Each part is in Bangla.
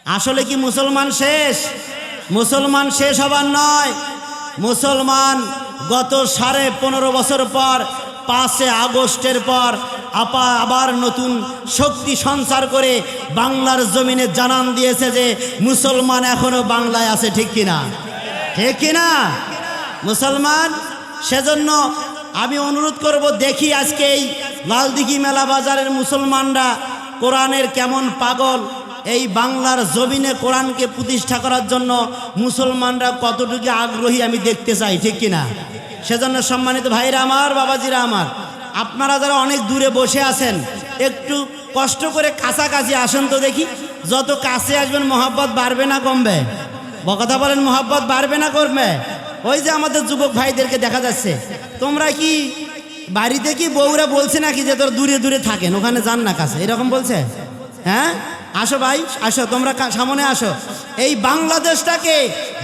আসলে কি মুসলমান শেষ? মুসলমান শেষ হবার নয়। মুসলমান গত 15.5 বছর পর 5 আগস্টের পর আবার নতুন শক্তি সঞ্চার করে বাংলার জমিনে জানান দিয়েছে যে মুসলমান এখনো বাংলায় আছে। ঠিক কিনা? ঠিক কিনা মুসলমান? সেজন্য আমি অনুরোধ করব, দেখি আজকে এই লালদিঘি মেলা বাজারের মুসলমানরা কোরআনের কেমন পাগল, এই বাংলার জমিনে কোরআনকে প্রতিষ্ঠা করার জন্য মুসলমানরা কতটুকু আগ্রহী আমি দেখতে চাই। ঠিক কিনা? সেজন্য সম্মানিত ভাইরা আমার, বাবাজিরা আমার, আপনারা যারা অনেক দূরে বসে আছেন একটু কষ্ট করে কাছাকাছি আসেন তো দেখি। যত কাছে আসবেন মহব্বত বাড়বে না কমবে? কথা বলেন, মহব্বত বাড়বে না কমবে? ওই যে আমাদের যুবক ভাইদেরকে দেখা যাচ্ছে, তোমরা কি বাড়িতে কি বউরা বলছে নাকি যে তোর দূরে দূরে থাকেন, ওখানে যান না কাছে, এরকম বলছে? হ্যাঁ, আসো ভাই, আসো, তোমরা সামনে আসো। এই বাংলাদেশটাকে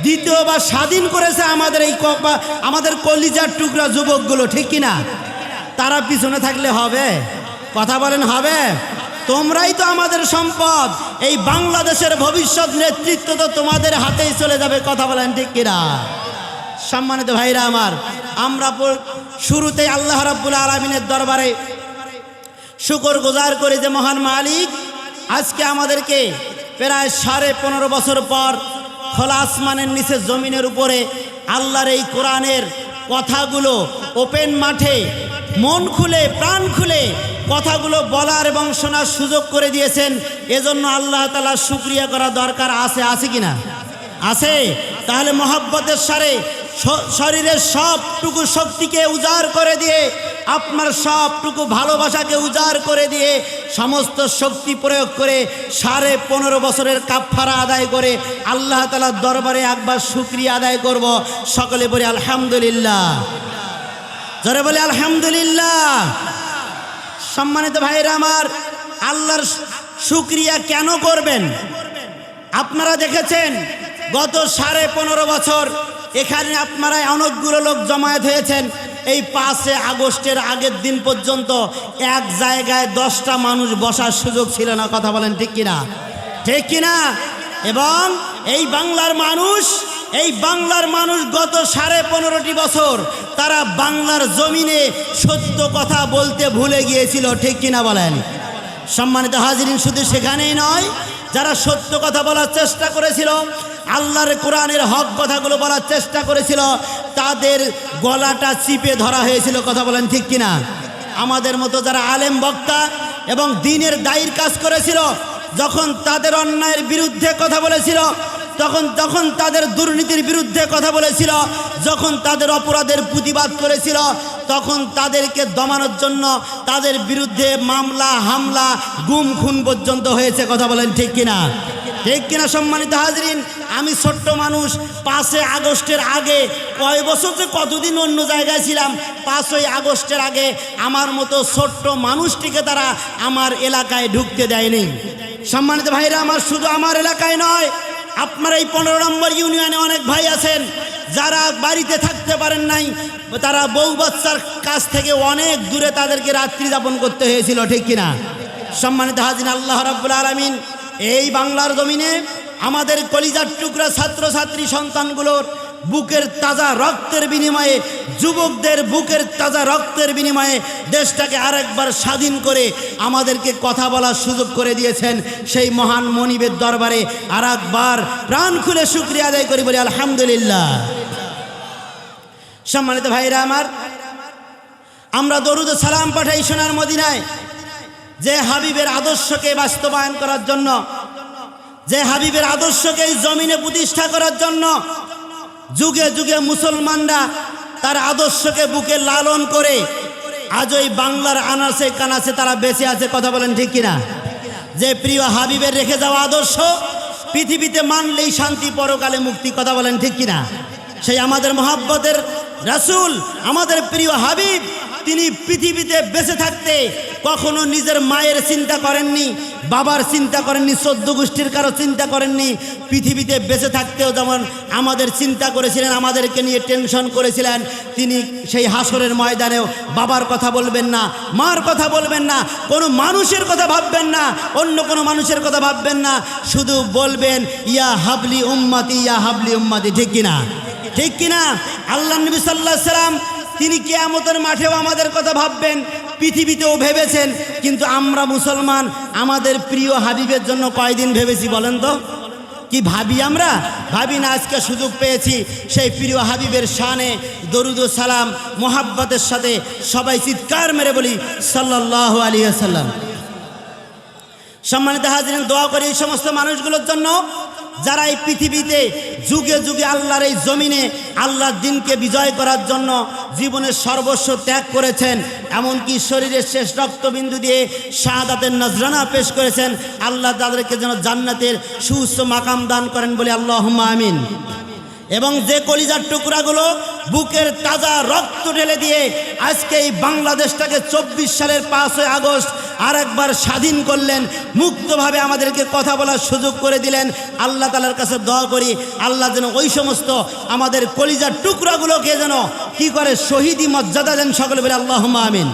দ্বিতীয়বার স্বাধীন করেছে আমাদের কলিজার টুকরা যুবকগুলো। ঠিক কিনা? তারা পিছনে থাকলে হবে? কথা বলেন, হবে? তোমরাই তো আমাদের সম্পদ। এই বাংলাদেশের ভবিষ্যৎ নেতৃত্ব তো তোমাদের হাতেই চলে যাবে। কথা বলেন ঠিক কিনা? সম্মানিত ভাইরা আমার, আমরা শুরুতেই আল্লাহ রাব্বুল আলামিনের দরবারে শুকর গুজার করি যে মহান মালিক আজকে আমাদেরকে প্রায় 15.5 বছর পর খোলা আসমানের নিচে জমিনের উপরে আল্লাহর এই কোরআনের কথাগুলো ওপেন মাঠে মন খুলে প্রাণ খুলে কথাগুলো বলার এবং শোনার সুযোগ করে দিয়েছেন। এজন্য আল্লাহ তাআলা শুকরিয়া করা দরকার। আছে কিনা? আছে। তাহলে মহব্বতের সারে শরীরের সবটুকু শক্তিকে উজাড় করে দিয়ে, আপনার সবটুকু ভালোবাসাকে উজাড় করে দিয়ে, সমস্ত শক্তি প্রয়োগ করে 15.5 বছরের কাফারা আদায় করে আল্লাহ তাআলার দরবারে একবার শুকরিয়া আদায় করব। সকলে বলি আলহামদুলিল্লাহ, জোরে বলি আলহামদুলিল্লাহ। সম্মানিত ভাইরা আমার, আল্লাহর শুকরিয়া কেন করবেন? আপনারা দেখেছেন গত 15.5 বছর এখানে আপনারা অনেকগুলো লোক জমায়েত হয়েছেন। এই 5 আগস্টের আগের দিন পর্যন্ত এক জায়গায় 10টা মানুষ বসার সুযোগ ছিল না। কথা বলেন ঠিক কিনা? ঠিক কিনা? এবং এই বাংলার মানুষ গত 15.5 বছর তারা বাংলার জমিনে সত্য কথা বলতে ভুলে গিয়েছিল। ঠিক কিনা বলেন? সম্মানিত হাজিরিন, শুধু সেখানেই নয়, যারা সত্য কথা বলার চেষ্টা করেছিল, আল্লাহর কোরআনের হক কথাগুলো বলার চেষ্টা করেছিল, তাদের গলাটা চিপে ধরা হয়েছিল। কথা বলেন ঠিক কিনা? আমাদের মতো যারা আলেম বক্তা এবং দ্বীনের দায়ীর কাজ করেছিল, যখন তাদের অন্যায়ের বিরুদ্ধে কথা বলেছিল, তখন তাদের দুর্নীতির বিরুদ্ধে কথা বলেছিল, যখন তাদের অপরাধের প্রতিবাদ করেছিল, তখন তাদেরকে দমানোর জন্য তাদের বিরুদ্ধে মামলা, হামলা, গুম, খুন পর্যন্ত হয়েছে। কথা বলেন ঠিক কিনা? ঠিক কিনা? সম্মানিত হাজরিন, আমি ছোট্ট মানুষ, 5 আগস্টের আগে কয় বছর যে কতদিন অন্য জায়গায় ছিলাম, 5 আগস্টের আগে আমার মতো ছোট্ট মানুষটিকে তারা আমার এলাকায় ঢুকতে দেয়নি। সম্মানিত ভাইরা আমার, শুধু আমার এলাকায় নয়, আপনার এই 15 নম্বর ইউনিয়নে অনেক ভাই আছেন যারা বাড়িতে থাকতে পারেন নাই, তারা বউ বাচ্চার কাছ থেকে অনেক দূরে তাদেরকে রাত্রি যাপন করতে হয়েছিল। ঠিক কিনা? সম্মানিত হাজির, আল্লাহ রাব্বুল আলামিন এই বাংলার জমিনে আমাদের কলিজার টুকরা ছাত্রছাত্রী সন্তানগুলোর বুকের তাজা রক্তের বিনিময়ে, যুবকদের বুকের তাজা রক্তের বিনিময়ে দেশটাকে আরেকবার স্বাধীন করে আমাদেরকে কথা বলার সুযোগ করে দিয়েছেন। সেই মহান মনিবের দরবারে আরেকবার প্রাণ খুলে শুকরিয়া আদায় করি, বলি আলহামদুলিল্লাহ। সম্মানিত ভাইরা আমার, আমরা দরুদ ও সালাম পাঠাই সোনার মদিনায়, যে হাবিবের আদর্শকে বাস্তবায়ন করার জন্য, যে হাবিবের আদর্শকে এই জমিনে প্রতিষ্ঠা করার জন্য যুগে যুগে মুসলমানরা তার আদর্শকে বুকে লালন করে আজ ওই বাংলার আনাচে কানাচে তারা বেঁচে আছে। কথা বলেন ঠিক কিনা? যে প্রিয় হাবিবের রেখে যাওয়া আদর্শ পৃথিবীতে মানলেই শান্তি, পরকালে মুক্তি। কথা বলেন ঠিক কিনা? সেই আমাদের মহব্বতের রাসূল, আমাদের প্রিয় হাবিব তিনি পৃথিবীতে বেঁচে থাকতে কখনো নিজের মায়ের চিন্তা করেননি, বাবার চিন্তা করেননি, 14 গোষ্ঠীর কারো চিন্তা করেননি। পৃথিবীতে বেঁচে থাকতেও যেমন আমাদের চিন্তা করেছিলেন, আমাদেরকে নিয়ে টেনশন করেছিলেন, তিনি সেই হাসরের ময়দানেও বাবার কথা বলবেন না, মার কথা বলবেন না, কোনো মানুষের কথা ভাববেন না, অন্য কোনো মানুষের কথা ভাববেন না, শুধু বলবেন ইয়া হাবলি উম্মতি, ইয়া হাবলি উম্মতি। ঠিক কিনা? ঠিক কিনা? আল্লাহ নবী সাল্লাল্লাহু আলাইহি সাল্লাম তিনি কিয়ামতের মাঠেও আমাদের কথা ভাববেন, পৃথিবীতেও ভেবেছেন। কিন্তু আমরা মুসলমান আমাদের প্রিয় হাবিবের জন্য কয়দিন ভেবেছি বলেন তো? কি ভাবি? আমরা ভাবি না। আজকে সুযোগ পেয়েছি সেই প্রিয় হাবিবের শানে দরুদ ও সালাম মোহাব্বতের সাথে সবাই চিৎকার মেরে বলি সাল্লাল্লাহু আলাইহি ওয়াসাল্লাম। সম্মানিত হাজিরিন, দোয়া করি এই সমস্ত মানুষগুলোর জন্য যারা এই পৃথিবীতে যুগে যুগে আল্লাহর এই জমিনে আল্লাহর দিনকে বিজয় করার জন্য জীবনের সর্বস্ব ত্যাগ করেছেন, এমনকি শরীরের শেষ রক্তবিন্দু দিয়ে শাহাদাতের নজরানা পেশ করেছেন। আল্লাহ তাদেরকে যেন জান্নাতের সুউচ্চ মাকাম দান করেন বলে আল্লাহুম্মা আমিন। এবং যে কলিজার টুকরাগুলো বুকের তাজা রক্ত ঢেলে দিয়ে আজকে এই বাংলাদেশটাকে 24 সালের 5ই আগস্ট আর একবার স্বাধীন করলেন, মুক্তভাবে আমাদেরকে কথা বলার সুযোগ করে দিলেন, আল্লাহ তাআলার কাছে দোয়া করি আল্লাহ যেন ওই সমস্ত আমাদের কলিজার টুকরাগুলোকে যেন কি করে শহীদি মর্যাদা দেন, সকলে বলে আল্লাহুম্মা আমিন।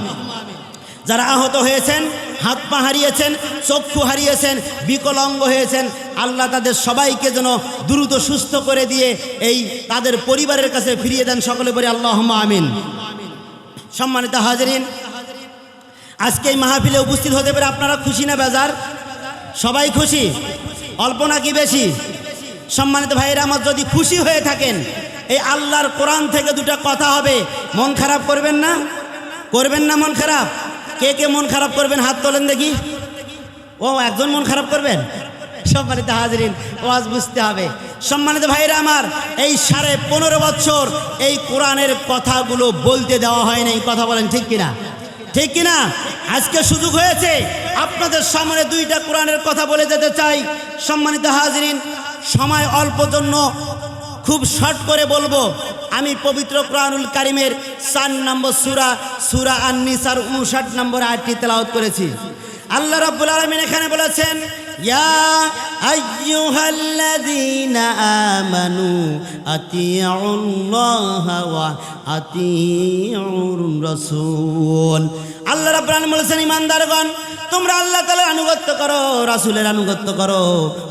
যারা আহত হয়েছেন, হাত পা হারিয়েছেন, চক্ষু হারিয়েছেন, বিকলাঙ্গ হয়েছেন, আল্লাহ তাদের সবাইকে যেন দ্রুত সুস্থ করে দিয়ে এই তাদের পরিবারের কাছে ফিরিয়ে দেন, সকলে বলে আল্লাহুম্মা আমিন। সম্মানিত হাজিরিন, আজকে এই মাহফিলে উপস্থিত হতে পেরে আপনারা খুশি না বেজার? সবাই খুশি? অল্প নাকি বেশি? সম্মানিত ভাইয়েরা আমার, যদি খুশি হয়ে থাকেন এই আল্লাহর কোরআন থেকে দুটো কথা হবে, মন খারাপ করবেন না? করবেন না মন খারাপ? কে কে মন খারাপ করবেন হাত তোলেন দেখি। ও একজন মন খারাপ করবেন? সম্মানিত হাজিরিন, ওয়াজ বুঝতে হবে। সম্মানিত ভাইরা আমার, এই 15.5 বছর এই কোরআনের কথাগুলো বলতে দেওয়া হয় না, এই কথা বলেন ঠিক কিনা? ঠিক কিনা? আজকে সুযোগ হয়েছে, আপনাদের সামনে 2টা কোরআনের কথা বলে যেতে চাই। সম্মানিত হাজিরিন, সময় অল্প জন্য খুব শর্ট করে বলবো। আমি পবিত্র কোরআনুল কারীমের 4 নম্বর সূরা আন-নিসার 59 নম্বর আয়াতটি তেলাওয়াত করেছি। আল্লাহ রাব্বুল আলামিন এখানে বলেছেন, ইয়া আইয়ুহাল্লাযীনা আমানু আতিউল্লাহা ওয়া আতিউর রাসূল। আল্লাহ রাব্বুল আলামিন বলেছেন, ইমানদারগণ তোমরা আল্লাহ তাআলার আনুগত্য করো, রাসূলের আনুগত্য করো,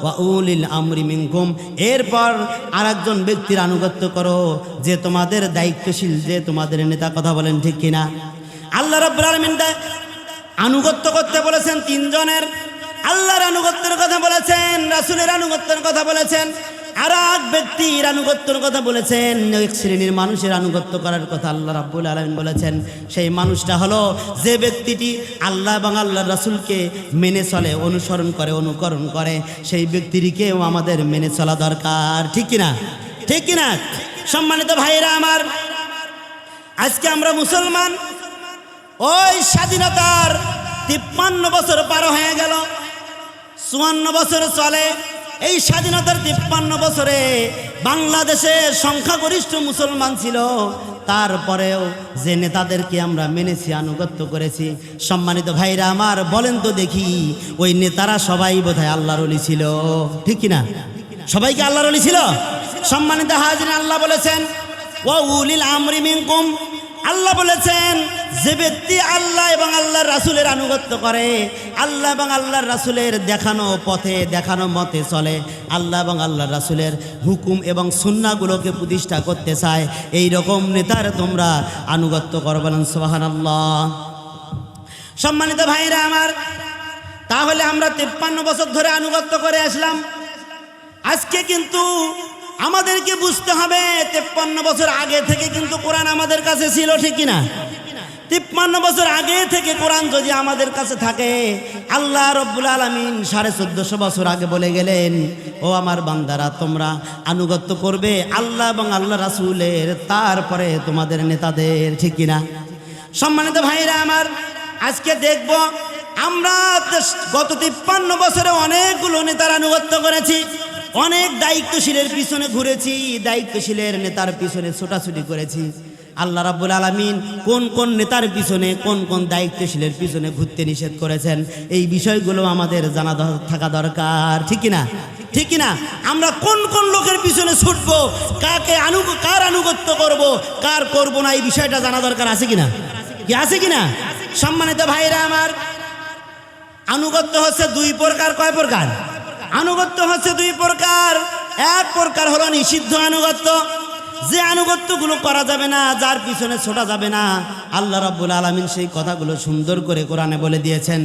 ওয়া উলিল আমরি মিনকুম, এরপর আরেকজন ব্যক্তির আনুগত্য করো যে তোমাদের দায়িত্বশীল, যে তোমাদের নেতা। কথা বলেন ঠিক কিনা? আল্লাহ রাব্বুল আলামিন আনুগত্য করতে বলেছেন 3 জনের। আল্লাহর আনুগত্যের কথা বলেছেন, রাসূলের আনুগত্যের কথা বলেছেন, আর এক ব্যক্তির আনুগত্যের কথা বলেছেন, এক শ্রেণীর মানুষের আনুগত্য করার কথা আল্লাহ রাব্বুল আলামিন বলেছেন। সেই মানুষটা হলো যে ব্যক্তিটি আল্লাহ এবং আল্লাহর রাসূলকে মেনে চলে, অনুসরণ করে, অনুকরণ করে, সেই ব্যক্তিটিকেও আমাদের মেনে চলা দরকার। ঠিক কিনা? ঠিক কিনা? সম্মানিত ভাইয়েরা আমার, আজকে আমরা মুসলমান, ওই স্বাধীনতার 53 বছর পার হয়ে গেল, 54 বছর চলে। এই স্বাধীনতার 53 বছরে বাংলাদেশে সংখ্যাগরিষ্ঠ মুসলমান ছিল, তারপরেও যে নেতাদেরকে আমরা মেনেছি, আনুগত্য করেছি, সম্মানিত ভাইরা আমার বলেন তো দেখি, ওই নেতারা সবাই বোধহয় আল্লাহর ওলি ছিল? ঠিক কিনা? সবাইকে আল্লাহর ওলি ছিল? সম্মানিত হাজিরিন, আল্লাহ বলেছেন ওয়া উলিল আমরি মিনকুম, আল্লাহ বলেছেন যে ব্যক্তি আল্লাহ এবং আল্লাহর রাসূলের আনুগত্য করে, আল্লাহ এবং আল্লাহর রাসূলের দেখানো পথে, দেখানো মতে চলে, আল্লাহ এবং আল্লাহর রাসূলের হুকুম এবং সুন্নাহগুলোকে প্রতিষ্ঠা করতে চায়, এই রকম নেতার তোমরা আনুগত্য করো। বলেন সুবহানাল্লাহ। সম্মানিত ভাইরা আমার, তাহলে আমরা 53 বছর ধরে আনুগত্য করে আসলাম। আজকে কিন্তু আমাদেরকে বুঝতে হবে 53 বছর আগে থেকে কিন্তু কোরআন আমাদের কাছে ছিল। ঠিক কিনা? 53 বছর আগে থেকে কোরআন যদি আমাদের কাছে থাকে, আল্লাহ রাব্বুল আলামিন 1450 বছর আগে বলে গেলেন, ও আমার বান্দারা তোমরা আনুগত্য করবে আল্লাহ এবং আল্লাহ রাসূলের, তারপরে তোমাদের নেতাদের। ঠিক কিনা? সম্মানিত ভাইরা আমার, আজকে দেখব আমরা গত 53 বছরে অনেকগুলো নেতার আনুগত্য করেছি, অনেক দায়িত্বশীলের পিছনে ঘুরেছি, দায়িত্বশীলের নেতার পিছনে ছোটাছুটি করেছি, আল্লাহ রাব্বুল আলামিন কোন কোন নেতার পিছনে, কোন কোন দায়িত্বশীলের পিছনে ঘুরতে নিষেধ করেছেন, এই বিষয়গুলো আমাদের জানা থাকা দরকার। ঠিক কিনা? ঠিক কিনা? আমরা কোন কোন লোকের পিছনে ছুটবো, কার আনুগত্য করব, কার করব না, এই বিষয়টা জানা দরকার। আছে কিনা? কি আছে কিনা? সম্মানিত ভাইরা আমার, আনুগত্য হচ্ছে দুই প্রকার। কয় প্রকার? আনুগত্য হচ্ছে দুই প্রকার। এক প্রকার হলো নিষিদ্ধ আনুগত্য, যে আনুগত্যগুলো করা যাবে না, যার পিছনে ছোটা যাবে না। আল্লাহ রাব্বুল আলামিন সেই কথাগুলো সুন্দর করে কোরআনে বলে দিয়েছেন।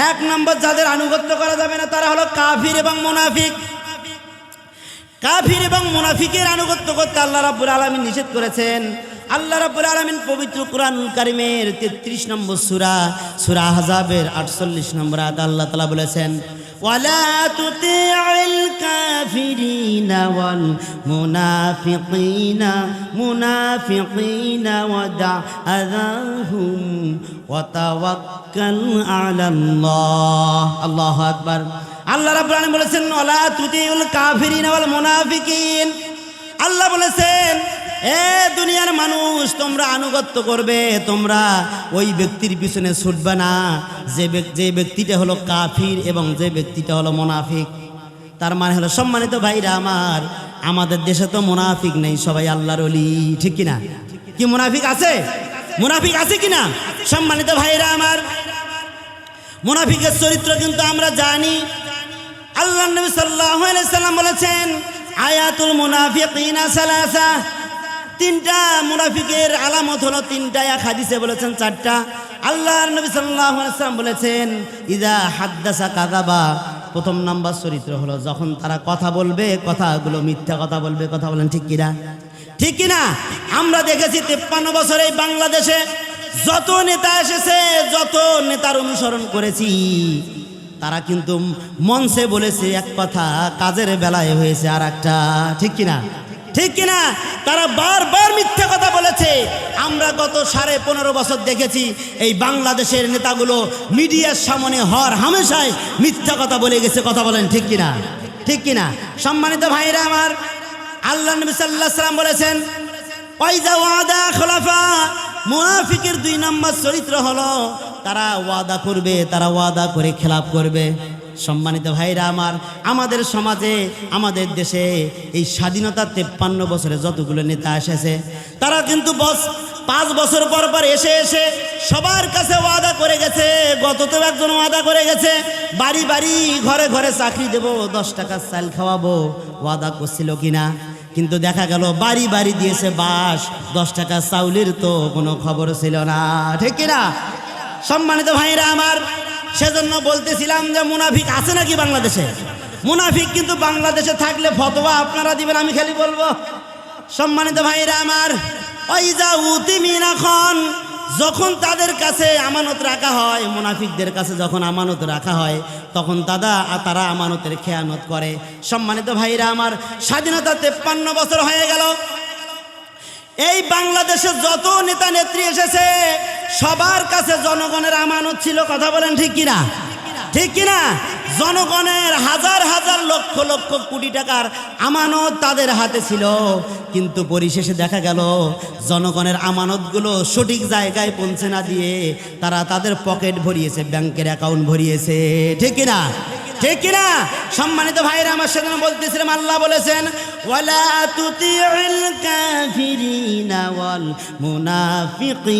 এক নম্বর, যাদের আনুগত্য করা যাবে না তারা হলো কাফির এবং মুনাফিক। কাফির এবং মুনাফিকের আনুগত্য করতে আল্লাহ রাব্বুল আলামিন নিষেধ করেছেন। আল্লাহ রাব্বুল আলামিন পবিত্র কুরআনুল কারীমের 33 নম্বর সূরা, সূরা আহজাবের 48 নম্বর আয়াত আল্লাহ তাআলা বলেছেন, ওয়ালা তুতি'ল কাফিরিনা ওয়াল মুনাফিকিনা ওয়াদa'আহুম ওয়া তাওয়াক্কাল আলাল্লাহ। আল্লাহু আকবার। আল্লাহ রাব্বুল আলামিন বলেছেন, ওয়ালা তুতি'ল কাফিরিনা ওয়াল মুনাফিকিন। আল্লাহ বলেছেন, এ দুনিয়ার মানুষ, তোমরা আনুগত্য করবে, তোমরা ওই ব্যক্তির পিছনে ছুটবে না যে ব্যক্তিটা হলো কাফির এবং যে ব্যক্তিটা হলো মুনাফিক। তার মানে হলো, সম্মানিত ভাইরা আমার, আমাদের দেশে তো মুনাফিক নেই, সবাই আল্লাহর ওলি। ঠিক কিনা? কি মুনাফিক আছে? মুনাফিক আছে কিনা? সম্মানিত ভাইরা আমার, মুনাফিকের চরিত্র কিন্তু আমরা জানি। আল্লাহ নবী সাল্লাল্লাহু আলাইহি সাল্লাম বলেছেন, আয়াতুল মুনাফিকিনা সালাসা। তিনটা মুনাফিকের আলামত হলো তিনটা। এক হাদিসে বলেছেন চারটা। আল্লাহর নবী সাল্লাল্লাহু আলাইহি ওয়াসাল্লাম বলেছেন, ইযা হাদ্দাসা কাযাবা। প্রথম নাম্বার চরিত্র হলো, যখন তারা কথা বলবে, কথাগুলো মিথ্যা কথা বলবে। কথা বলেন ঠিক কিনা? ঠিক কিনা? আমরা দেখেছি 53 বছরে বাংলাদেশে যত নেতা এসেছে, যত নেতার অনুসরণ করেছি, তারা কিন্তু মঞ্চে বলেছে এক কথা, কাজের বেলায় হয়েছে আর একটা। ঠিক কিনা? ঠিক কিনা? তারা বারবার মিথ্যা কথা বলেছে। আমরা গত 15.5 বছর দেখেছি এই বাংলাদেশের নেতাগুলো মিডিয়ার সামনে হর হামেশায় মিথ্যা কথা বলে গেছে। কথা বলেন ঠিক কিনা? ঠিক কিনা? সম্মানিত ভাইরা আমার, আল্লাহ নবী সাল্লাল্লাহু আলাইহি ওয়াসাল্লাম বলেছেন, ওয়াইজা ওয়াদা খলাফা। মুনাফিকের 2 নম্বর চরিত্র হলো, তারা ওয়াদা করবে, তারা ওয়াদা করে খেলাপ করবে। সম্মানিত ভাইরা আমার, আমাদের সমাজে, আমাদের দেশে এই স্বাধীনতা 53 বছরে যতগুলো নেতা এসেছে, তারা কিন্তু 5 বছর পর পর এসে সবার কাছে ওয়াদা করে গেছে। গততেও একজন ওয়াদা করে গেছে, বাড়ি বাড়ি ঘরে ঘরে চাকরি দেব, 10 টাকার চাল খাওয়াবো। ওয়াদা করছিল কিনা? কিন্তু দেখা গেল বাড়ি বাড়ি দিয়েছে বাস, 10 টাকা চাউলের তো কোনো খবর ছিল না। ঠিক কিনা? সম্মানিত ভাইরা আমার, সেজন্য বলতেছিলাম যে মুনাফিক আছে নাকি বাংলাদেশে? মুনাফিক কিন্তু বাংলাদেশে থাকলে ফতোয়া আপনারা দিবেন, আমি খালি বলবো। সম্মানিত ভাইরা আমার, ওয়াইজা উতিমিনা খান। যখন তাদের কাছে আমানত রাখা হয়, মুনাফিকদের কাছে যখন আমানত রাখা হয়, তখন তারা আমানতের খেয়ানত করে। সম্মানিত ভাইরা আমার, স্বাধীনতা 53 বছর হয়ে গেল। এই বাংলাদেশে যত নেতা নেত্রী এসেছে, সবার কাছে জনগণের আমানত ছিল। কথা বলেন ঠিক কিনা? ঠিক কিনা? জনগণের হাজার হাজার লক্ষ লক্ষ কোটি টাকার আমানত তাদের হাতে ছিল। কিন্তু পরিশেষে দেখা গেল জনগণের আমানতগুলো সঠিক জায়গায় পৌঁছে না দিয়ে তারা তাদের পকেট ভরিয়েছে, ব্যাংকের অ্যাকাউন্ট ভরিয়েছে। ঠিক কিনা? ঠিক কিনা? সম্মানিত ভাইরা আমার, সেজন্য বলতেছিলাম, আল্লাহ বলেছেন, ওয়ালা তুতি'ল কাফিরিনা ওয়াল মুনাফিকিন।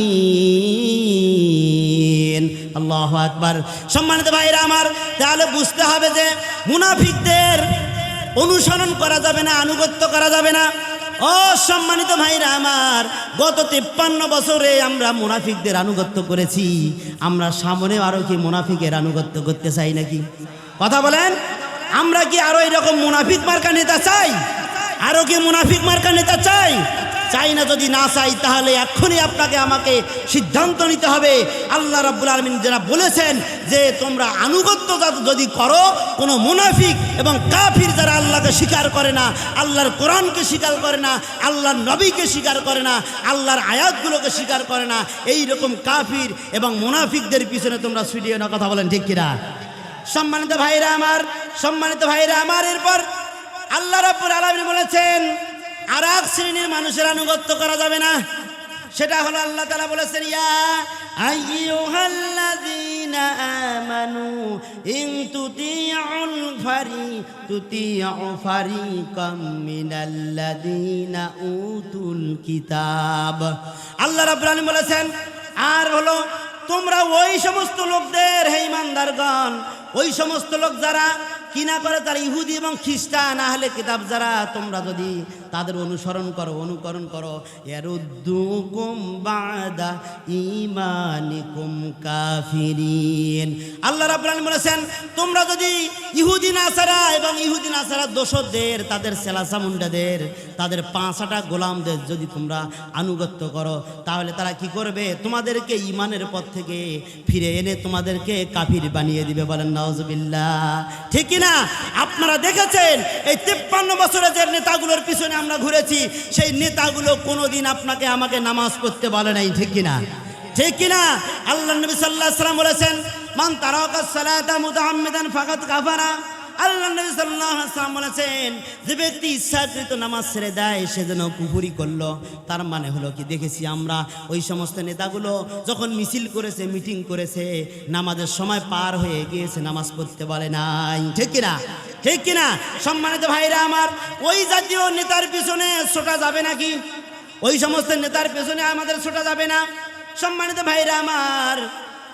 আল্লাহু আকবার। সম্মানিত ভাইরা আমার, তাহলে বুঝতে হবে যে মুনাফিকদের অনুসরণ করা যাবে না, আনুগত্য করা যাবে না। ও সম্মানিত ভাইরা আমার, গত 53 বছরে আমরা মুনাফিকদের আনুগত্য করেছি। আমরা সামনে আরো কি মুনাফিকের আনুগত্য করতে চাই নাকি? কথা বলেন। আমরা কি আরো এরকম মুনাফিক মার্কা নেতা চাই? আরো কি মুনাফিক মার্কা নেতা চাই? চাই না। যদি না চাই, তাহলে এক্ষুনি আপনাকে আমাকে সিদ্ধান্ত নিতে হবে। আল্লাহ রাব্বুল আলামিন যারা বলেছেন যে তোমরা আনুগত্য যদি করো, কোনো মুনাফিক এবং কাফির যারা আল্লাহকে স্বীকার করে না, আল্লাহর কোরআনকে স্বীকার করে না, আল্লাহর নবীকে স্বীকার করে না, আল্লাহর আয়াতগুলোকে স্বীকার করে না, এই রকম কাফির এবং মুনাফিকদের পিছনে তোমরা ছুটিয়ে না। কথা বলেন ঠিক কিনা? সম্মানিত ভাইরা আমার, সম্মানিত ভাইরা আমার, এরপর আল্লাহ রাব্বুল আলামিন বলেছেন, আর এক শ্রেণীর মানুষের আনুগত্য করা যাবে না। সেটা হলো আল্লাহ তাআলা বলেছেন, ইয়া আইয়ুহাল্লাযীনা আমানু ইন তুতিউ ফারিকাম মিনাল্লাযীনা উতুল কিতাব। আল্লাহ রাব্বুল আলামিন বলেছেন, আর হলো তোমরা ওই সমস্ত লোকদের, হে ঈমানদারগণ, ওই সমস্ত লোক যারা কিনা করে, তারা ইহুদি এবং খ্রিস্টান আহলে কিতাব যারা, তোমরা যদি তাদের অনুকরণ করো ইয়ারুদ্দুকুম বাদা ঈমানিকুম কাফিরিন। আল্লাহ রাব্বুল আলামিন বলেছেন, তোমরা যদি ইহুদি নাসারা দোসরদের, তাদের সেলাসামুন্ডাদের, তাদের পাঁচটা গোলামদের যদি তোমরা আনুগত্য করো, তাহলে তারা কি করবে? তোমাদেরকে ঈমানের পথ থেকে ফিরে এনে তোমাদেরকে কাফির বানিয়ে দিবে। বলেন নাউজুবিল্লাহ। ঠিক কিনা? আপনারা দেখেছেন এই 53 বছরে যে নেতাগুলোর পিছনে আমরা ঘুরেছি, সেই নেতাগুলো কোনোদিন আপনাকে আমাকে নামাজ পড়তে বলে নাই। ঠিক কিনা? ঠিক কিনা? আল্লাহ নবী সাল্লাল্লাহু আলাইহি ওয়াসাল্লাম বলেছেন, মান তারাকাস সালাতা মুতাআম্মিদান ফাকাদ কাফারা। আল্লাহ নবী সাল্লাল্লাহু আলাইহি ওয়াসাল্লাম বলেছেন, যে ব্যক্তি ইচ্ছাকৃত নামাজ ছেড়ে দেয় সে যেন কুফরি করলো। তার মানে হলো কি, দেখেছি আমরা ওই সমস্ত নেতাগুলো যখন মিছিল করেছে, মিটিং করেছে, নামাজের সময় পার হয়ে গিয়েছে, নামাজ পড়তে বলে নাই। ঠিক কিনা? ঠিক কিনা? সম্মানিত ভাইরা আমার, ওই জাতীয় নেতার পিছনে ছোটা যাবে নাকি? ওই সমস্ত নেতার পেছনে আমাদের ছোটা যাবে না। সম্মানিত ভাইরা আমার,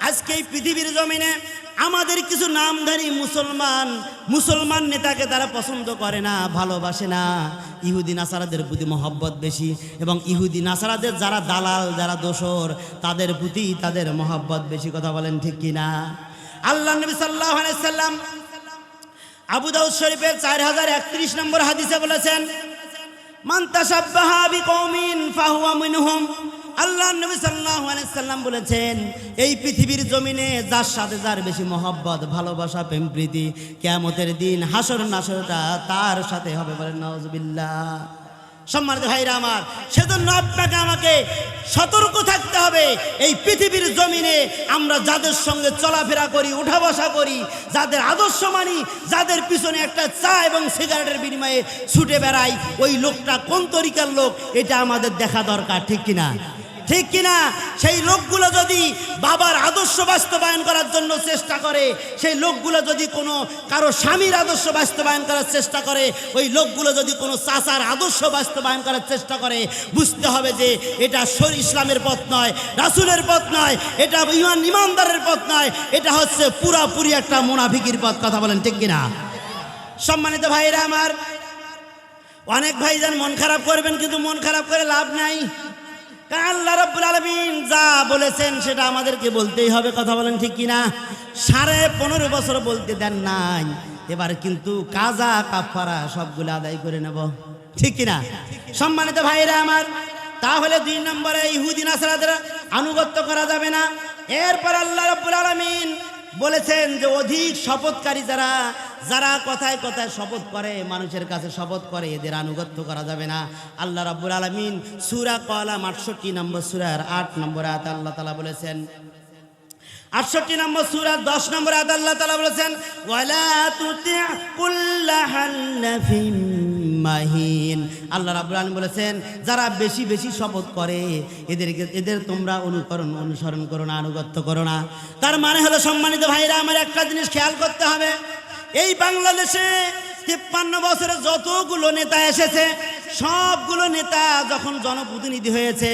আজকে এই পৃথিবীর জমিনে আমাদের কিছু নামধারী মুসলমান নেতাকে তারা পছন্দ করে না, ভালোবাসে না। ইহুদি নাসারাদের প্রতি মহব্বত বেশি, এবং ইহুদি নাসারাদের যারা দালাল, যারা দোসর, তাদের প্রতি তাদের মহব্বত বেশি। কথা বলেন ঠিক কিনা? আল্লাহ নবী সাল্লাল্লাহু আলাইহি ওয়াসাল্লাম আবু দাউদ শরীফের 4031 নম্বর হাদিসে বলেছেন, মান তাশাব্বাহা বিকওমিন ফাহুয়া মিনহুম। আল্লাহ নবী সাল্লাল্লাহু আলাইহি ওয়াসাল্লাম বলেছেন, এই পৃথিবীর জমিনে যার সাথে যার বেশি মহব্বত, ভালোবাসা, প্রেম প্রীতি, কিয়ামতের দিন হাসর নাসরটা তার সাথে হবে। বলেন নাউজুবিল্লাহ। সম্মানিত ভাইরা আমার, সেজন্য আপনাকে আমাকে সতর্ক থাকতে হবে। এই পৃথিবীর জমিনে আমরা যাদের সঙ্গে চলাফেরা করি, উঠা বসা করি, যাদের আদর্শ মানি, যাদের পিছনে একটা চা এবং সিগারেটের বিনিময়ে ছুটে বেড়াই, ওই লোকটা কোন তরিকার লোক এটা আমাদের দেখা দরকার। ঠিক কিনা? ঠিক কিনা? সেই লোকগুলো যদি বাবার আদর্শ বাস্তবায়ন করার জন্য চেষ্টা করে, সেই লোকগুলো যদি কোনো কারো স্বামীর আদর্শ বাস্তবায়ন করার চেষ্টা করে, ওই লোকগুলো যদি কোনো চাচার আদর্শ বাস্তবায়ন করার চেষ্টা করে, বুঝতে হবে যে এটা ইসলামের পথ নয়, রাসূলের পথ নয়, এটা ইমানদারের পথ নয়, এটা হচ্ছে পুরাপুরি একটা মুনাফিকের পথ। কথা বলেন ঠিক কিনা? সম্মানিত ভাইরা আমার, অনেক ভাইজান মন খারাপ করবেন, কিন্তু মন খারাপ করে লাভ নাই। আল্লাহ রাব্বুল আলামিন যা বলেছেন সেটা আমাদেরকে বলতেই হবে। কথা বলেন ঠিক কিনা? 15.5 বছর বলতে দেন নাই, এবার কিন্তু কাজা কাফারা সবগুলো আদায় করে নেব। ঠিক কিনা? সম্মানিত ভাইরা আমার, তাহলে 2 নম্বরে ইহুদি নাসারাদের আনুগত্য করা যাবে না। এরপর আল্লাহ রাব্বুল আলামিন বলেছেন যে অধিক শপথকারী যারা কথায় কথায় শপথ করে, মানুষের কাছে শপথ করে, এদের আনুগত্য করা যাবে না। আল্লাহ রাব্বুল আলামিন সূরা কলাম 68 নম্বর সূরার 8 নম্বর আয়াত আল্লাহ তাআলা বলেছেন, 68 নম্বর সূরা 10 নম্বর আয়াত আল্লাহ তাআলা বলেছেন, ওয়ালা তুতি' কুল্লা হান্নাফিন মাহিন। আল্লাহ রাব্বুল আলামিন বলেছেন, যারা বেশি বেশি শপথ করে এদের তোমরা অনুসরণ করো না, আনুগত্য করো না। তার মানে হলো, সম্মানিত ভাইরা আমার, একটা জিনিস খেয়াল করতে হবে, এই বাংলাদেশে 53 বছরে যতগুলো নেতা এসেছে, সবগুলো নেতা যখন জনপ্রতিনিধি হয়েছে,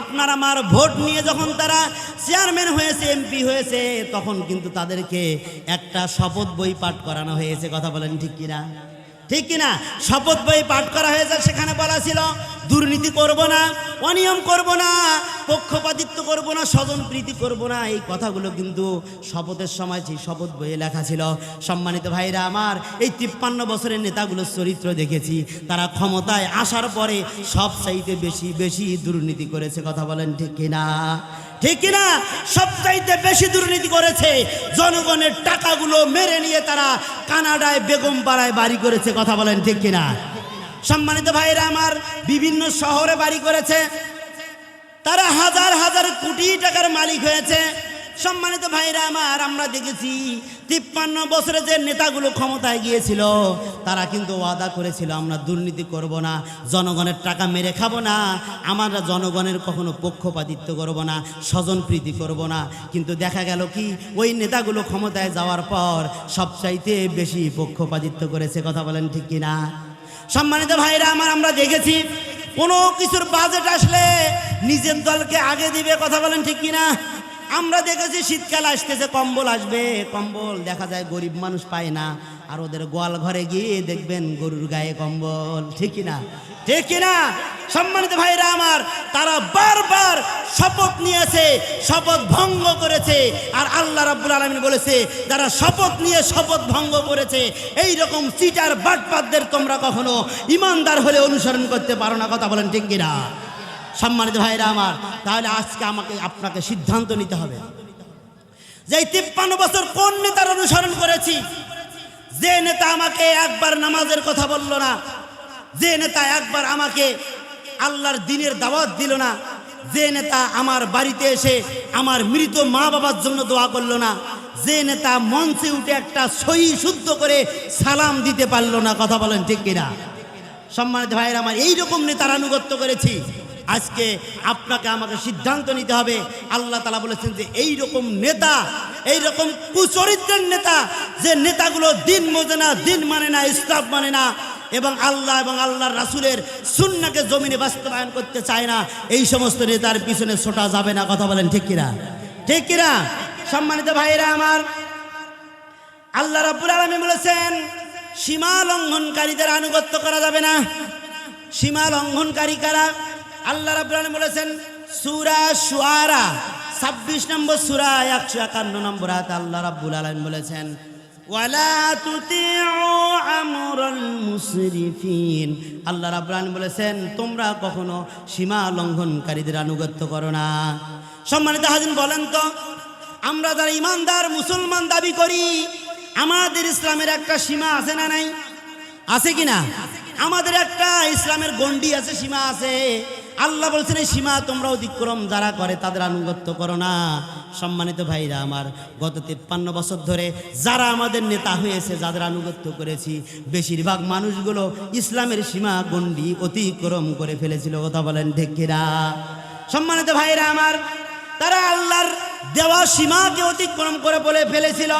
আপনার আমার ভোট নিয়ে যখন তারা চেয়ারম্যান হয়েছে, এমপি হয়েছে, তখন কিন্তু তাদেরকে একটা শপথ বই পাঠ করানো হয়েছে। কথা বলেন ঠিক কিনা? ঠিক কিনা? শপথ বই পাঠ করা হয়েছে, সেখানে বলা ছিল দুর্নীতি করব না, অনিয়ম করব না, পক্ষপাতিত্ব করব না, স্বজন প্রীতি করব না। এই কথাগুলো কিন্তু শপথের সময় সেই শপথ বইয়ে লেখা ছিল। সম্মানিত ভাইরা আমার, এই 53 বছরের নেতাগুলোর চরিত্র দেখেছি, তারা ক্ষমতায় আসার পরে সবচাইতে বেশি বেশি দুর্নীতি করেছে। কথা বলেন ঠিক কিনা? ঠিক কিনা? সবচাইতে বেশি দুর্নীতি করেছে, জনগণের টাকাগুলো মেরে নিয়ে তারা কানাডায় বেগমপাড়ায় বাড়ি করেছে। কথা বলেন ঠিক কিনা? সম্মানিত ভাইরা আমার, বিভিন্ন শহরে বাড়ি করেছে, তারা হাজার হাজার কোটি টাকার মালিক হয়েছে। সম্মানিত ভাইরা আমার, আমরা দেখেছি 53 বছরে যে নেতাগুলো ক্ষমতায় গিয়েছিল তারা কিন্তু ওয়াদা করেছিল আমরা দুর্নীতি করব না, জনগণের টাকা মেরে খাবো না, আমরা জনগণের কখনো পক্ষপাতিত্ব করব না, স্বজনপ্রীতি করব না। কিন্তু দেখা গেল কি, ওই নেতাগুলো ক্ষমতায় যাওয়ার পর সবচাইতে বেশি পক্ষপাতিত্ব করেছে। কথা বলেন ঠিক কিনা? সম্মানিত ভাইরা আমার, আমরা দেখেছি কোনো কিছুর বাজেট আসলে নিজের দলকে আগে দিবে। কথা বলেন ঠিক কিনা? আমরা দেখেছি শীতকাল আসতেছে, কম্বল আসবে, কম্বল দেখা যায় গরিব মানুষ পায় না, আর ওদের গোয়াল ঘরে গিয়ে দেখবেন গরুর গায়ে কম্বল। ঠিক কিনা? ঠিক কিনা? সম্মানিত ভাইরা আমার, তারা বারবার শপথ নিয়েছে, শপথ ভঙ্গ করেছে। আর আল্লাহ রাব্বুল আলামিন বলেছে, যারা শপথ নিয়ে শপথ ভঙ্গ করেছে এই রকম চিটার বাটপাতদের তোমরা কখনো ইমানদার হলে অনুসরণ করতে পারো না। কথা বলেন ঠিক কিনা? সম্মানিত ভাইরা আমার, তাহলে আজকে আপনাকে সিদ্ধান্ত নিতে হবে যে এই 53 বছর কোন নেতার অনুসরণ করেছি। যে নেতা আমাকে একবার নামাজের কথা বলল না, যে নেতা একবার আমাকে আল্লাহর দ্বীনের দাওয়াত দিল না, যে নেতা আমার বাড়িতে এসে আমার মৃত মা বাবার জন্য দোয়া করলো না, যে নেতা মঞ্চে উঠে একটা সহি শুদ্ধ করে সালাম দিতে পারলো না। কথা বলেন ঠিক কিনা? সম্মানিত ভাইয়েরা আমার, এইরকম নেতার আনুগত্য করেছি। আজকে আপনাকে আমাকে সিদ্ধান্ত নিতে হবে। আল্লাহ তাআলা বলেছেন যে এইরকম নেতা, এইরকম কুচরিত্রের নেতা, যে নেতাগুলো দিন বোঝে না, দিন মানে না, ইসলাম মানে না, এবং আল্লাহ এবং আল্লাহর রাসূলের সুন্নাহকে জমিনে বাস্তবায়ন করতে চায় না, এই সমস্ত নেতার পিছনে ছোটা যাবে না। কথা বলেন ঠিক কিনা? ঠিক কিনা? সম্মানিত ভাইয়েরা আমার, আল্লাহ রাব্বুল আলামিন বলেছেন সীমা লঙ্ঘনকারীদের আনুগত্য করা যাবে না। সীমা লঙ্ঘনকারী কারা? আল্লাহ রাব্বুল আলামিন বলেছেন সূরা শুআরা 26 নম্বর সূরা 151 নম্বর আয়াতে আল্লাহ রাব্বুল আলামিন বলেছেন ওয়ালা তুতিউ আমরাল মুসরিফিন। আল্লাহ রাব্বুল আলামিন বলেছেন তোমরা কখনো সীমা লঙ্ঘনকারীদের আনুগত্য করো না। সম্মানিত হাজির, বলেন তো, আমরা যারা ইমানদার মুসলমান দাবি করি, আমাদের ইসলামের একটা সীমা আছে না নাই? আছে কিনা? আমাদের একটা ইসলামের গণ্ডি আছে, সীমা আছে। আল্লাহ বলছেন এই সীমা তোমরা অতিক্রম যারা করে তাদের আনুগত্য করো না। সম্মানিত ভাইরা আমার, গত 53 বছর ধরে যারা আমাদের নেতা হয়েছে, যাদের আনুগত্য করেছি, বেশিরভাগ মানুষগুলো ইসলামের সীমা গণ্ডি অতিক্রম করে ফেলেছিল। কথা বলেন ঠিক কিনা? সম্মানিত ভাইরা আমার, তারা আল্লাহর দেওয়া সীমাকে অতিক্রম করে বলে ফেলেছিল।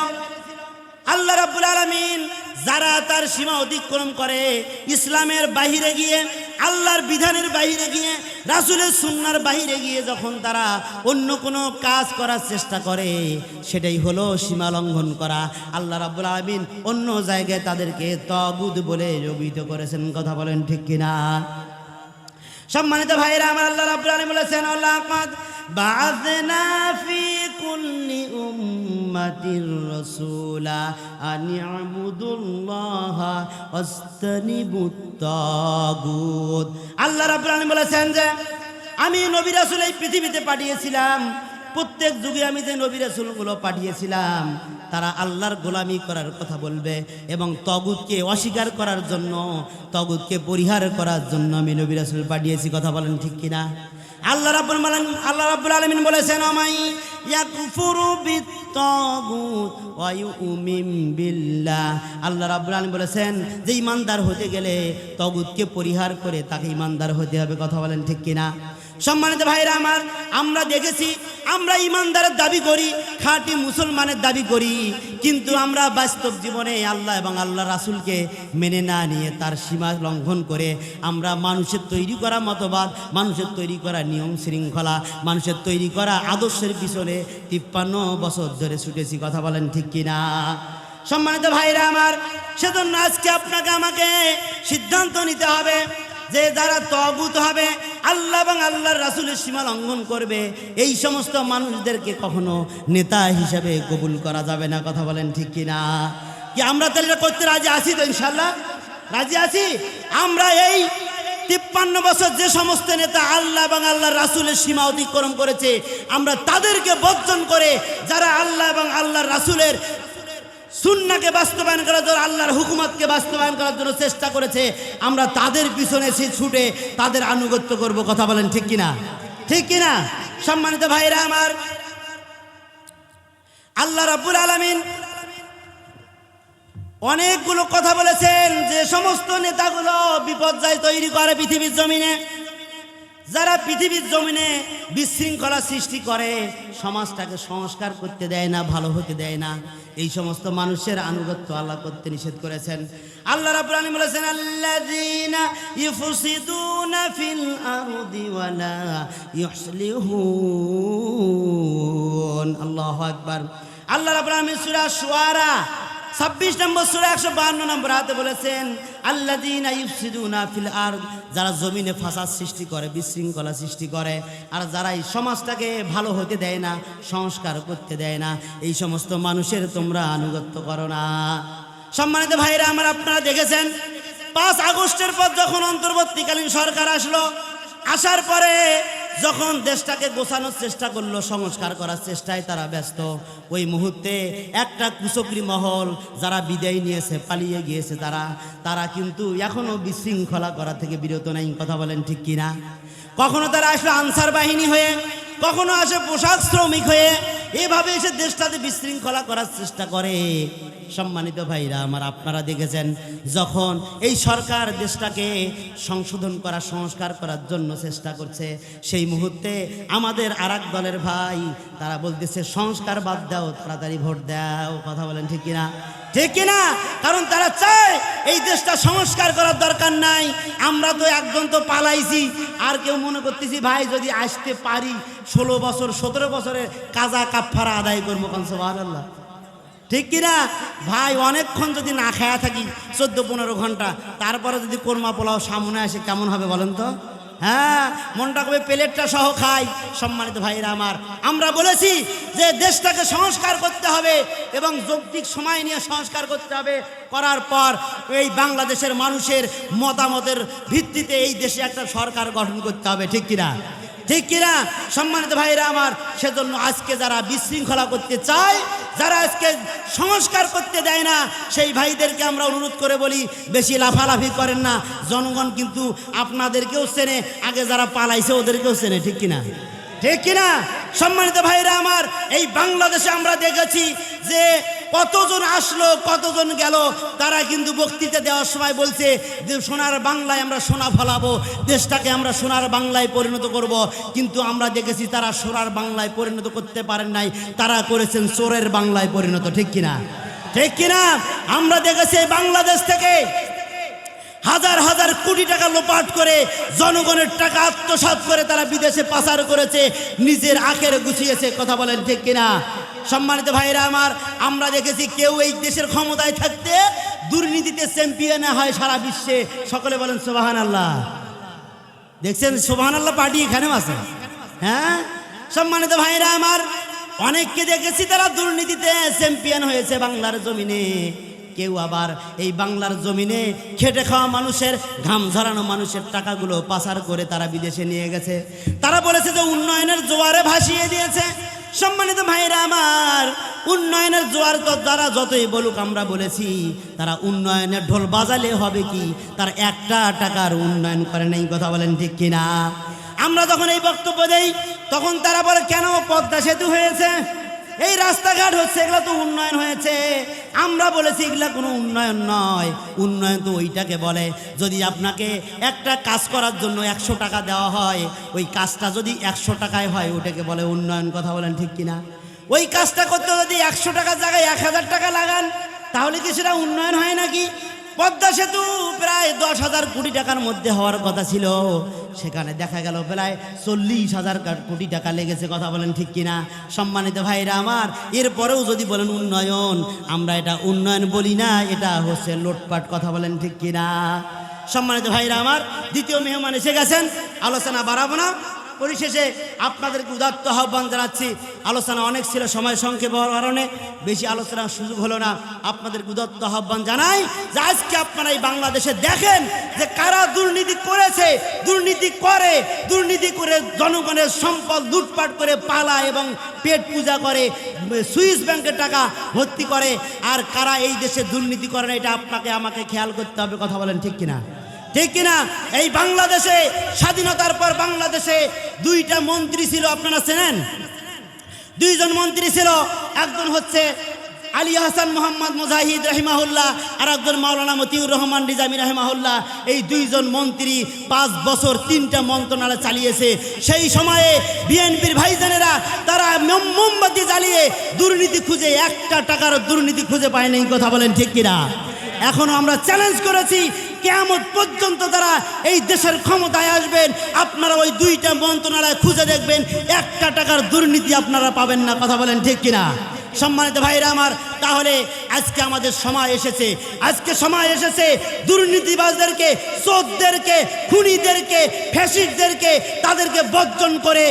আল্লাহ রাব্বুল আলামিন যারা তার সীমা অতিক্রম করে, ইসলামের বাহিরে গিয়ে, আল্লাহর বিধানের বাহিরে গিয়ে, রাসূলের সুন্নাহর বাহিরে গিয়ে যখন তারা অন্য কোনো কাজ করার চেষ্টা করে, সেটাই হলো সীমা লঙ্ঘন করা। আল্লাহ রাব্বুল আলামিন অন্য জায়গায় তাদেরকে তাগুত বলে অভিহিত করেছেন। কথা বলেন ঠিক কিনা? সম্মানিত ভাইরা আমার, আল্লাহ রাব্বুল আলামিন বলেছেন লাকাদ বা'আথনা ফি কুল্লি উম্মাতির রাসূলা আন ই'বুদুল্লাহা ওয়াজতানিবুত তাগুত। আল্লাহ রাব্বুল আলামিন বলেছেন যে আমি নবী রাসূল এই পৃথিবীতে পাঠিয়েছিলাম, প্রত্যেক যুগে আমি যে নবী রাসূলগুলো পাঠিয়েছিলাম তারা আল্লাহর গোলামি করার কথা বলবে এবং তাগুতকে অস্বীকার করার জন্য, তাগুতকে পরিহার করার জন্য আমি নবী রাসূল পাঠিয়েছি। কথা বলেন ঠিক কিনা? আল্লাহ রাব্বুল আলামিন বলেছেন আমাই ইয়াকফুরু বিত-তাগুত ওয়া ইউমিন বিল্লাহ। আল্লাহ রাব্বুল আলামিন বলেছেন যে ইমানদার হতে গেলে তাগুতকে পরিহার করে তাকে ইমানদার হতে হবে। কথা বলেন ঠিক কিনা? সম্মানিত ভাইরা আমার, আমরা দেখেছি আমরা ইমানদারের দাবি করি, খাঁটি মুসলমানের দাবি করি, কিন্তু আমরা বাস্তব জীবনে আল্লাহ এবং আল্লাহ রাসূলকে মেনে না নিয়ে তার সীমা লঙ্ঘন করে আমরা মানুষের তৈরি করা মতবাদ, মানুষের তৈরি করা নিয়ম শৃঙ্খলা, মানুষের তৈরি করা আদর্শের পিছনে 53 বছর ধরে ছুটেছি। কথা বলেন ঠিক কিনা? সম্মানিত ভাইরা আমার, সেজন্য আজকে আপনাকে আমাকে সিদ্ধান্ত নিতে হবে যে যারা তাগুত হবে, আল্লাহ এবং আল্লাহর রাসূলের সীমা লঙ্ঘন করবে, এই সমস্ত মানুষদেরকে কখনো নেতা হিসাবে কবুল করা যাবে না। কথা বলেন ঠিক কিনা? কি আমরা তাহলে করতে রাজি আছি তো? ইনশাআল্লাহ রাজি আছি। আমরা এই 53 বছর যে সমস্ত নেতা আল্লাহ এবং আল্লাহর রাসূলের সীমা অতিক্রম করেছে, আমরা তাদেরকে বর্জন করে যারা আল্লাহ এবং আল্লাহর রাসূলের সুন্নাহকে বাস্তবায়ন করার জন্য, আল্লাহর হুকুমতকে বাস্তবায়ন করার জন্য চেষ্টা করেছে, আমরা তাদের পিছনে ছুটে তাদের আনুগত্য করব। কথা বলেন ঠিক কিনা? ঠিক কিনা? সম্মানিত ভাইরা আমার, আল্লাহ রাব্বুল আলামিন অনেকগুলো কথা বলেছেন যে সমস্ত নেতাগুলো বিপর্যয় তৈরি করে পৃথিবীর জমিনে, যারা পৃথিবীর জমিনে বিশৃঙ্খলা সৃষ্টি করে, সমাজটাকে সংস্কার করতে দেয় না, ভালো হতে দেয় না, এই সমস্ত মানুষের আনুগত্য আল্লাহ করতে নিষেধ করেছেন। আল্লাহ রাব্বুল আলামিন বলেছেন আল্লাযীনা ইউফসিদুনা ফিল আরদি ওয়া লা ইউসলিহুন। আল্লাহু আকবার। আল্লাহ রাব্বুল আলামিন সূরা শুআরা 26 নম্বর সূরা 152 নম্বর আয়াতে বলেছেন আল্লাযীনা ইউফসিদুনা ফিল আরদ, যারা জমিনে ফাসাদ সৃষ্টি করে, বিশৃঙ্খলা সৃষ্টি করে, আর যারা এই সমাজটাকে ভালো হতে দেয় না, সংস্কার করতে দেয় না, এই সমস্ত মানুষের তোমরা আনুগত্য করো না। সম্মানিত ভাইরা আমার, আপনারা দেখেছেন 5 আগস্টের পর যখন অন্তর্বর্তীকালীন সরকার আসলো, আসার পরে যখন দেশটাকে গোছানোর চেষ্টা করলো, সংস্কার করার চেষ্টায় তারা ব্যস্ত, ওই মুহূর্তে একটা কুচক্রী মহল যারা বিদায় নিয়েছে, পালিয়ে গিয়েছে, তারা কিন্তু এখনো বিশৃঙ্খলা করা থেকে বিরত নাই। কথা বলেন ঠিক কিনা? কখনো তারা আসলে আনসার বাহিনী হয়ে, কখনো আসে পোশাক শ্রমিক হয়ে, এভাবে এসে দেশটাতে বিশৃঙ্খলা করার চেষ্টা করে। সম্মানিত ভাইরা আমার, আপনারা দেখেছেন যখন এই সরকার দেশটাকে সংশোধন করা, সংস্কার করার জন্য চেষ্টা করছে, সেই মুহূর্তে আমাদের আরেক দলের ভাই তারা বলতেছে সংস্কার বাদ দাও, তাড়াতাড়ি ভোট দাও। কথা বলেন ঠিক কিনা? ঠিক কিনা? কারণ তারা চায় এই দেশটা সংস্কার করার দরকার নাই, আমরা তো একজন তো পালাইছি, আর কেউ মনে করতেছি ভাই যদি আসতে পারি 16 বছর 17 বছরের কাজা কাফারা আদায় করবো। কোন সুবহানাল্লাহ, ঠিক কিনা ভাই? অনেকক্ষণ যদি না খায়া থাকি 14-15 ঘন্টা, তারপরে যদি কোরমা পোলাও সামনে আসে কেমন হবে বলেন তো? হ্যাঁ, মনটা কবে প্লেটটা সহ খাই। সম্মানিত ভাইরা আমার, আমরা বলেছি যে দেশটাকে সংস্কার করতে হবে এবং যৌক্তিক সময় নিয়ে সংস্কার করতে হবে। করার পর এই বাংলাদেশের মানুষের মতামতের ভিত্তিতে এই দেশে একটা সরকার গঠন করতে হবে। ঠিক কিনা? ঠিক কিনা? সম্মানিত ভাইরা আমার, সেজন্য আজকে যারা বিশৃঙ্খলা করতে চায়, যারা আজকে সংস্কার করতে দেয় না, সেই ভাইদেরকে আমরা অনুরোধ করে বলি বেশি লাফালাফি করেন না। জনগণ কিন্তু আপনাদেরকেও চেনে, আগে যারা পালাইছে ওদেরকেও চেনে। ঠিক কিনা? ঠিক কিনা? সম্মানিত ভাইরা আমার, এই বাংলাদেশে আমরা দেখেছি যে কতজন আসলো, কতজন গেল, তারা কিন্তু বক্তৃতা দেওয়ার সময় বলছে যে সোনার বাংলায় আমরা সোনা ফলাবো, দেশটাকে আমরা সোনার বাংলায় পরিণত করব। কিন্তু আমরা দেখেছি তারা সোনার বাংলায় পরিণত করতে পারেন নাই, তারা করেছেন চোরের বাংলায় পরিণত। ঠিক কিনা? ঠিক কিনা? আমরা দেখেছি বাংলাদেশ থেকে হাজার হাজার কোটি টাকা লোপাট করে, জনগণের টাকা আত্মসাৎ করে তারা বিদেশে পাচার করেছে, নিজের আখের গুছিয়েছে। কথা বলেন ঠিক কিনা? সম্মানিত ভাইরা আমার, আমরা দেখেছি কেউ এই দেশের ক্ষমতায় থাকতে দুর্নীতিতে চ্যাম্পিয়ন হয় সারা বিশ্বে। সকলে বলেন সুবহানাল্লাহ। দেখছেন সুবহানাল্লাহ পার্টি এখানেও আছে। হ্যাঁ, সম্মানিত ভাইরা আমার, অনেককে দেখেছি তারা দুর্নীতিতে চ্যাম্পিয়ন হয়েছে বাংলার জমিনে। কেউ আবার এই বাংলার জমিনে খেটে খাওয়া মানুষের, ঘাম ঝরানো মানুষের টাকাগুলো পাচার করে তারা বিদেশে নিয়ে গেছে। তারা বলেছে যে উন্নয়নের জোয়ারে ভাসিয়ে দিয়েছে। সম্মানিত ভাইরা আমার, উন্নয়নের জোয়ার তো যারা যতই বলুক, আমরা বলেছি তারা উন্নয়নের ঢোল বাজালে হবে কি, তার একটা টাকার উন্নয়ন করে নাই। কথা বলেন ঠিক কিনা? আমরা যখন এই বক্তব্য দেই তখন তারা বলে কেন পদ্মা সেতু হয়েছে, এই রাস্তাঘাট হচ্ছে, এগুলো তো উন্নয়ন হয়েছে। আমরা বলেছি এগুলা কোনো উন্নয়ন নয়। উন্নয়ন তো ওইটাকে বলে যদি আপনাকে একটা কাজ করার জন্য 100 টাকা দেওয়া হয়, ওই কাজটা যদি 100 টাকায় হয় ওটাকে বলে উন্নয়ন। কথা বলেন ঠিক কিনা? ওই কাজটা করতে যদি 100 টাকার জায়গায় 1000 টাকা লাগান, তাহলে কি সেটা উন্নয়ন হয় নাকি? পদ্মা সেতু প্রায় 10,000 কোটি টাকার মধ্যে হওয়ার কথা ছিল, সেখানে দেখা গেল প্রায় 40,000 কোটি টাকা লেগেছে। কথা বলেন ঠিক কিনা? সম্মানিত ভাইরা আমার, এরপরেও যদি বলেন উন্নয়ন, আমরা এটা উন্নয়ন বলি না, এটা হচ্ছে লুটপাট। কথা বলেন ঠিক কিনা? সম্মানিত ভাইরা আমার, দ্বিতীয় মেহমান এসে গেছেন, আলোচনা বাড়াবো না। পরিশেষে আপনাদেরকে উদাত্ত আহ্বান জানাচ্ছি, আলোচনা অনেক ছিল, সময় সংক্ষেপ হওয়ার কারণে বেশি আলোচনার সুযোগ হলো না। আপনাদেরকে উদাত্ত আহ্বান জানাই যে আজকে আপনারা এই বাংলাদেশে দেখেন যে কারা দুর্নীতি করেছে, দুর্নীতি করে জনগণের সম্পদ লুটপাট করে পালায় এবং পেট পূজা করে, সুইস ব্যাংকের টাকা ভর্তি করে, আর কারা এই দেশে দুর্নীতি করে না, এটা আপনাকে আমাকে খেয়াল করতে হবে। কথা বলেন ঠিক কিনা? ঠিক কিনা? এই বাংলাদেশে স্বাধীনতার পর বাংলাদেশে 2টা মন্ত্রী ছিল, আপনারা চেনেন? দুইজন মন্ত্রী ছিল, একজন হচ্ছে আলী হাসান মোহাম্মদ মুজাহিদ রহিমাহুল্লাহ আর একজন মাওলানা মতিউর রহমান নিজামী রহিমাহুল্লাহ। এই দুইজন মন্ত্রী 5 বছর 3টা মন্ত্রণালয় চালিয়েছে। সেই সময়ে বিএনপির ভাইজানেরা তারা মোমবাতি জ্বালিয়ে দুর্নীতি খুঁজে 1টা টাকার দুর্নীতি খুঁজে পায়নি। কথা বলেন ঠিক কিনা? এখনো আমরা চ্যালেঞ্জ করেছি, কিয়ামত পর্যন্ত তারা এই দেশের ক্ষমতায় আসবেন, আপনারা ওই 2টা মন্ত্রণালয় খুঁজে দেখবেন 1টা টাকার দুর্নীতি আপনারা পাবেন না। কথা বলেন ঠিক কিনা? সম্মানিত ভাইরা আমার, তাহলে আজকে আমাদের সময় এসেছে, আজকে সময় এসেছে দুর্নীতিবাজদেরকে, চোরদেরকে, খুনিদেরকে, ফ্যাসিস্টদেরকে তাদেরকে বর্জন করে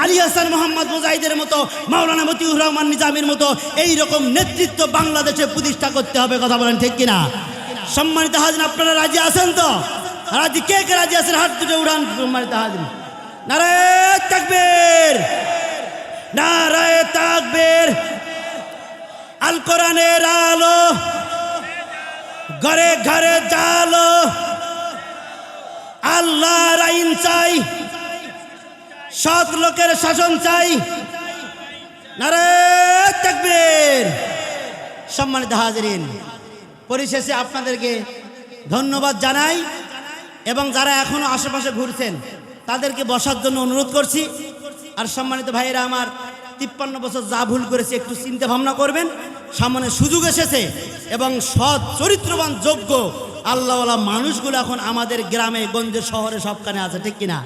আলী হাসান মোহাম্মদ মুজাহিদের মতো, মাওলানা মতিউর রহমান নিজামীর মতো এই রকম নেতৃত্ব বাংলাদেশে প্রতিষ্ঠা করতে হবে। কথা বলেন ঠিক কিনা? সম্মানিত হাজির, আপনারা রাজি আছেন তো? রাজি? কে কে রাজি আছেন হাত দুটো উড়ান। সম্মানিত হাজির, নারায়ে তাকবীর, নারায়ে তাকবীর। আল কোরআনের আলো ঘরে ঘরে জালো, আল্লাহর আইন চাই, সৎ লোকের শাসন চাই। নারায়ে তাকবীর। সম্মানিত হাজিরিন, পরিশেষে আপনাদেরকে ধন্যবাদ জানাই এবং যারা এখনো আশেপাশে ঘুরছেন তাদেরকে বসার জন্য অনুরোধ করছি। আর সম্মানিত ভাইয়েরা আমার, 53 বছর যা ভুল করেছে একটু চিন্তা ভাবনা করবেন। সামনে সুযোগ এসেছে এবং সৎ চরিত্রবান যোগ্য আল্লাহওয়ালা মানুষগুলো এখন আমাদের গ্রামে গঞ্জে শহরে সবখানে আছে। ঠিক কিনা?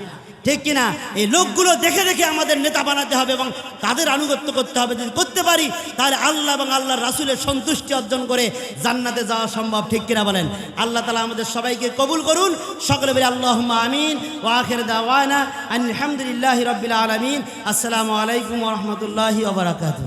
ঠিক কিনা? এই লোকগুলো দেখে দেখে আমাদের নেতা বানাতে হবে এবং তাদের আনুগত্য করতে হবে। যদি করতে পারি তাহলে আল্লাহ এবং আল্লাহর রাসূলের সন্তুষ্টি অর্জন করে জান্নাতে যাওয়া সম্ভব। ঠিক কিনা বলেন? আল্লাহ তাআলা আমাদের সবাইকে কবুল করুন। সকলে বলি আল্লাহুম্মা আমিন। ওয়া আখির দাওয়ানা আলহামদুলিল্লাহি রাব্বিল আলামিন। আসসালামু আলাইকুম ওয়া রাহমাতুল্লাহি ওয়া বারাকাতুহু।